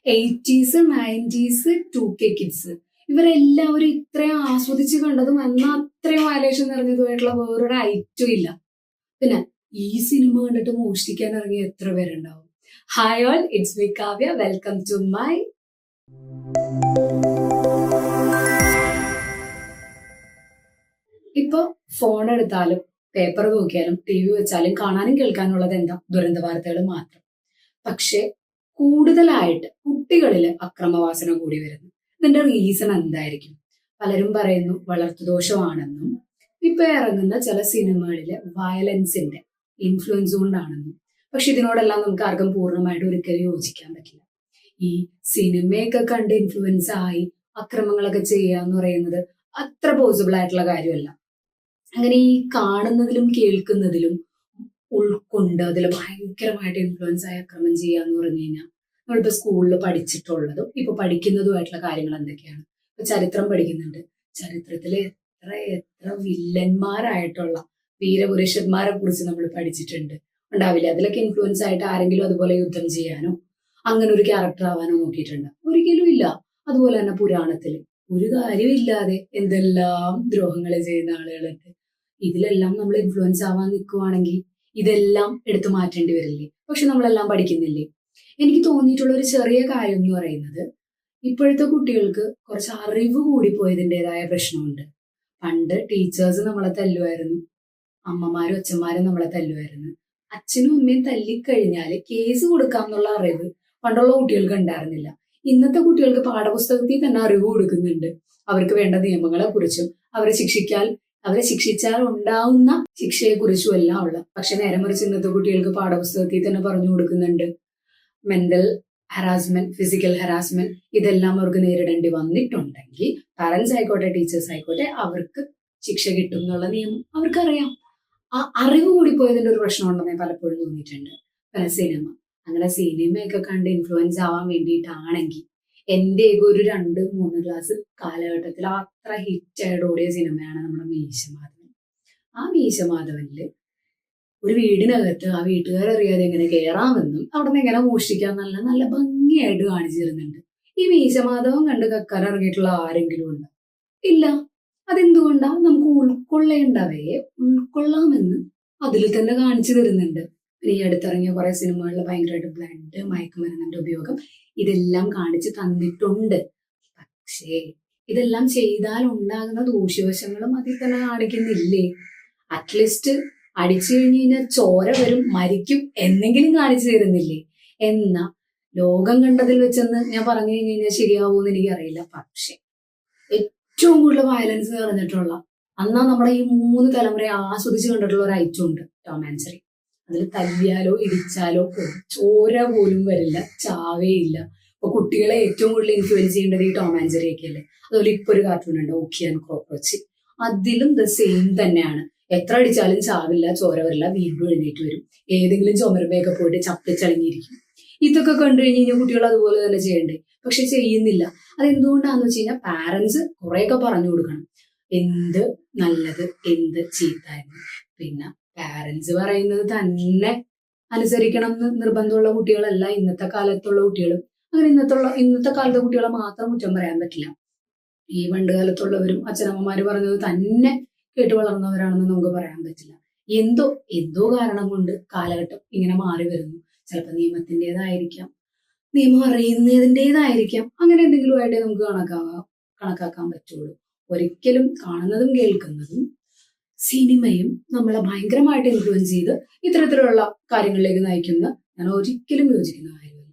Eighties 90s 2K kids ഇവരെല്ലാവരും ഇത്രയും ആസ്വദിച്ച് കണ്ടതും എന്നാൽ അത്രയും വയലേഷൻ നിറഞ്ഞതുമായിട്ടുള്ള വേറൊരു ഐറ്റം ഇല്ല. പിന്നെ ഈ സിനിമ കണ്ടിട്ട് മോഷ്ടിക്കാൻ ഇറങ്ങിയ എത്ര പേരുണ്ടാവും. Hi all, it's me Kavya. Welcome to my ഇപ്പൊ ഫോൺ എടുത്താലും പേപ്പർ നോക്കിയാലും TV വെച്ചാലും കാണാനും കേൾക്കാനുള്ളത് എന്താ? ദുരന്ത വാർത്തകൾ മാത്രം. പക്ഷെ കൂടുതലായിട്ട് കുട്ടികളില് അക്രമവാസന കൂടി വരുന്നു. ഇതിന്റെ റീസൺ എന്തായിരിക്കും? പലരും പറയുന്നു വളർത്തുദോഷമാണെന്നും ഇപ്പൊ ഇറങ്ങുന്ന ചില സിനിമകളിലെ വയലൻസിന്റെ ഇൻഫ്ലുവൻസ് കൊണ്ടാണെന്നും. പക്ഷെ ഇതിനോടെല്ലാം നമുക്ക് ആർക്കും പൂർണ്ണമായിട്ട് ഒരിക്കലും യോജിക്കാൻ പറ്റില്ല. ഈ സിനിമയൊക്കെ കണ്ട് ഇൻഫ്ലുവൻസ് ആയി അക്രമങ്ങളൊക്കെ ചെയ്യുക എന്ന് പറയുന്നത് അത്ര പോസിബിൾ ആയിട്ടുള്ള കാര്യമല്ല. അങ്ങനെ ഈ കാണുന്നതിലും കേൾക്കുന്നതിലും ഉൾക്കൊണ്ട് അതിൽ ഭയങ്കരമായിട്ട് ഇൻഫ്ലുവൻസ് ആയി അക്രമം ചെയ്യുക എന്ന് പറഞ്ഞു കഴിഞ്ഞാൽ നമ്മളിപ്പോ സ്കൂളിൽ പഠിച്ചിട്ടുള്ളതും ഇപ്പൊ പഠിക്കുന്നതുമായിട്ടുള്ള കാര്യങ്ങൾ എന്തൊക്കെയാണ്? ഇപ്പൊ ചരിത്രം പഠിക്കുന്നുണ്ട്. ചരിത്രത്തിലെ എത്ര എത്ര വില്ലന്മാരായിട്ടുള്ള വീരപുരുഷന്മാരെ കുറിച്ച് നമ്മൾ പഠിച്ചിട്ടുണ്ട്. ഉണ്ടാവില്ല? അതിലൊക്കെ ഇൻഫ്ലുവൻസ് ആയിട്ട് ആരെങ്കിലും അതുപോലെ യുദ്ധം ചെയ്യാനോ അങ്ങനെ ഒരു ക്യാരക്ടർ ആവാനോ നോക്കിയിട്ടുണ്ട്? ഒരിക്കലും ഇല്ല. അതുപോലെ തന്നെ പുരാണത്തില് ഒരു കാര്യമില്ലാതെ എന്തെല്ലാം ദ്രോഹങ്ങൾ ചെയ്യുന്ന ആളുകളുണ്ട്. ഇതിലെല്ലാം നമ്മൾ ഇൻഫ്ലുവൻസ് ആവാൻ നിൽക്കുവാണെങ്കിൽ ഇതെല്ലാം എടുത്തു മാറ്റേണ്ടി വരില്ലേ? പക്ഷെ നമ്മളെല്ലാം പഠിക്കുന്നില്ലേ? എനിക്ക് തോന്നിയിട്ടുള്ള ഒരു ചെറിയ കാര്യം എന്ന് പറയുന്നത്, ഇപ്പോഴത്തെ കുട്ടികൾക്ക് കുറച്ച് അറിവ് കൂടി പോയതിൻ്റെതായ പ്രശ്നമുണ്ട്. പണ്ട് ടീച്ചേഴ്സ് നമ്മളെ തല്ലുമായിരുന്നു, അമ്മമാരും അച്ഛന്മാരും നമ്മളെ തല്ലുമായിരുന്നു. അച്ഛനും അമ്മയും തല്ലിക്കഴിഞ്ഞാല് കേസ് കൊടുക്കാമെന്നുള്ള അറിവ് പണ്ടുള്ള കുട്ടികൾക്ക് ഉണ്ടായിരുന്നില്ല. ഇന്നത്തെ കുട്ടികൾക്ക് പാഠപുസ്തകത്തിൽ തന്നെ അറിവ് കൊടുക്കുന്നുണ്ട്. അവർക്ക് വേണ്ട നിയമങ്ങളെ കുറിച്ചും അവരെ ശിക്ഷിച്ചാൽ ഉണ്ടാവുന്ന ശിക്ഷയെ കുറിച്ചും എല്ലാം ഉള്ള. പക്ഷെ നേരെ മറിച്ച് ഇന്നത്തെ കുട്ടികൾക്ക് പാഠപുസ്തകത്തിൽ തന്നെ പറഞ്ഞു കൊടുക്കുന്നുണ്ട് മെന്റൽ ഹറാസ്മെന്റ്, ഫിസിക്കൽ ഹറാസ്മെന്റ് ഇതെല്ലാം അവർക്ക് നേരിടേണ്ടി വന്നിട്ടുണ്ടെങ്കിൽ പാരന്റ്സ് ആയിക്കോട്ടെ ടീച്ചേഴ്സ് ആയിക്കോട്ടെ അവർക്ക് ശിക്ഷ കിട്ടും എന്നുള്ള നിയമം അവർക്കറിയാം. ആ അറിവ് കൂടി പോയതിന്റെ ഒരു പ്രശ്നമുണ്ടെന്ന് പലപ്പോഴും തോന്നിയിട്ടുണ്ട്. അങ്ങനെ സിനിമയൊക്കെ കണ്ട് ഇൻഫ്ലുവൻസ് ആവാൻ വേണ്ടിയിട്ടാണെങ്കിൽ എൻ്റെ ഒരു 2-3 ക്ലാസ് കാലഘട്ടത്തിൽ അത്ര ഹിറ്റായിട്ട് ഓടിയ സിനിമയാണ് നമ്മുടെ മീശമാധവൻ. ആ മീശമാധവനില് ഒരു വീടിനകത്ത് ആ വീട്ടുകാരറിയാതെ എങ്ങനെ കയറാമെന്നും അവിടെ നിന്ന് എങ്ങനെ മോഷ്ടിക്കാൻ നല്ല നല്ല ഭംഗിയായിട്ട് കാണിച്ചു തരുന്നുണ്ട്. ഈ മീശമാധവൻ കണ്ട് കക്കാൻ ഇറങ്ങിയിട്ടുള്ള ആരെങ്കിലും ഉണ്ടോ? ഇല്ല. അതെന്തുകൊണ്ടാ? നമുക്ക് ഉൾക്കൊള്ളേണ്ടവയെ ഉൾക്കൊള്ളാമെന്ന് അതിൽ തന്നെ കാണിച്ചു തരുന്നുണ്ട്. പിന്നെ ഈ അടുത്തിറങ്ങിയ കുറെ സിനിമകളിൽ ഭയങ്കരമായിട്ട് ബ്ലഡ്, മയക്കുമരുന്നിന്റെ ഉപയോഗം ഇതെല്ലാം കാണിച്ചു തന്നിട്ടുണ്ട്. പക്ഷേ ഇതെല്ലാം ചെയ്താൽ ഉണ്ടാകുന്ന ദൂഷ്യവശങ്ങളും അതിൽ തന്നെ കാണിക്കുന്നില്ലേ? അറ്റ്ലീസ്റ്റ് അടിച്ചു കഴിഞ്ഞ് കഴിഞ്ഞാൽ ചോര വരും, മരിക്കും എന്നെങ്കിലും കാണിച്ചു തരുന്നില്ലേ? എന്നാ ലോകം കണ്ടതിൽ വെച്ചെന്ന് ഞാൻ പറഞ്ഞു കഴിഞ്ഞ് കഴിഞ്ഞാൽ ശരിയാവൂന്ന് എനിക്കറിയില്ല. പക്ഷെ ഏറ്റവും കൂടുതൽ വയലൻസ് നിറഞ്ഞിട്ടുള്ള അന്നാ നമ്മുടെ ഈ 3 തലമുറയെ ആസ്വദിച്ച് കണ്ടിട്ടുള്ള ഒരു ഐറ്റം ഉണ്ട്, ടോം ആൻഡ് ജെറി. അതിൽ തല്ലിയാലോ ഇടിച്ചാലോ ചോര പോലും വരില്ല, ചാവേയില്ല. അപ്പൊ കുട്ടികളെ ഏറ്റവും കൂടുതൽ ഇൻഫ്ലുവൻസ് ചെയ്യേണ്ടത് ഈ ടോം ആൻഡ് ജെറി ഒക്കെ അല്ലേ. അതുപോലെ ഇപ്പൊ ഒരു കാർട്ടൂൺ ഉണ്ട്, ഓക്കി ആൻഡ് കോക്രോച്ച്. അതിലും ദ സെയിം തന്നെയാണ്. എത്ര അടിച്ചാലും ചാവില്ല, ചോര വരില്ല, വീണ്ടും എഴുന്നേറ്റ് വരും. ഏതെങ്കിലും ചുമരുമയൊക്കെ പോയിട്ട് ചപ്പിച്ചളങ്ങിയിരിക്കും. ഇതൊക്കെ കണ്ടു കഴിഞ്ഞ് കഴിഞ്ഞാൽ കുട്ടികൾ അതുപോലെ തന്നെ ചെയ്യണ്ടേ? പക്ഷെ ചെയ്യുന്നില്ല. അതെന്തുകൊണ്ടാന്ന് വെച്ച് കഴിഞ്ഞാൽ പാരന്റ്സ് കുറെയൊക്കെ പറഞ്ഞു കൊടുക്കണം എന്ത് നല്ലത് എന്ത് ചീത്തായിരുന്നു. പിന്നെ പാരന്റ്സ് പറയുന്നത് തന്നെ അനുസരിക്കണം എന്ന് നിർബന്ധമുള്ള കുട്ടികളല്ല ഇന്നത്തെ കാലത്തുള്ള കുട്ടികളും. അങ്ങനെ ഇന്നത്തെ കാലത്തെ കുട്ടികളെ മാത്രം കുറ്റം പറയാൻ പറ്റില്ല. ഈ പണ്ട് കാലത്തുള്ളവരും അച്ഛനമ്മമാര് പറഞ്ഞത് തന്നെ കേട്ട് വളർന്നവരാണെന്ന് നമുക്ക് പറയാൻ പറ്റില്ല. എന്തോ കാരണം കൊണ്ട് കാലഘട്ടം ഇങ്ങനെ മാറി വരുന്നു. ചിലപ്പോൾ നിയമത്തിൻ്റെതായിരിക്കാം, നിയമം അറിയുന്നതിൻ്റെതായിരിക്കാം. അങ്ങനെ എന്തെങ്കിലും ആയിട്ടേ നമുക്ക് കണക്കാക്കാൻ പറ്റുള്ളൂ. ഒരിക്കലും കാണുന്നതും കേൾക്കുന്നതും സിനിമയും നമ്മളെ ഭയങ്കരമായിട്ട് ഇൻഫ്ലുവൻസ് ചെയ്ത് ഇത്തരത്തിലുള്ള കാര്യങ്ങളിലേക്ക് നയിക്കുന്ന ഞാൻ ഒരിക്കലും യോജിക്കുന്ന കാര്യമില്ല.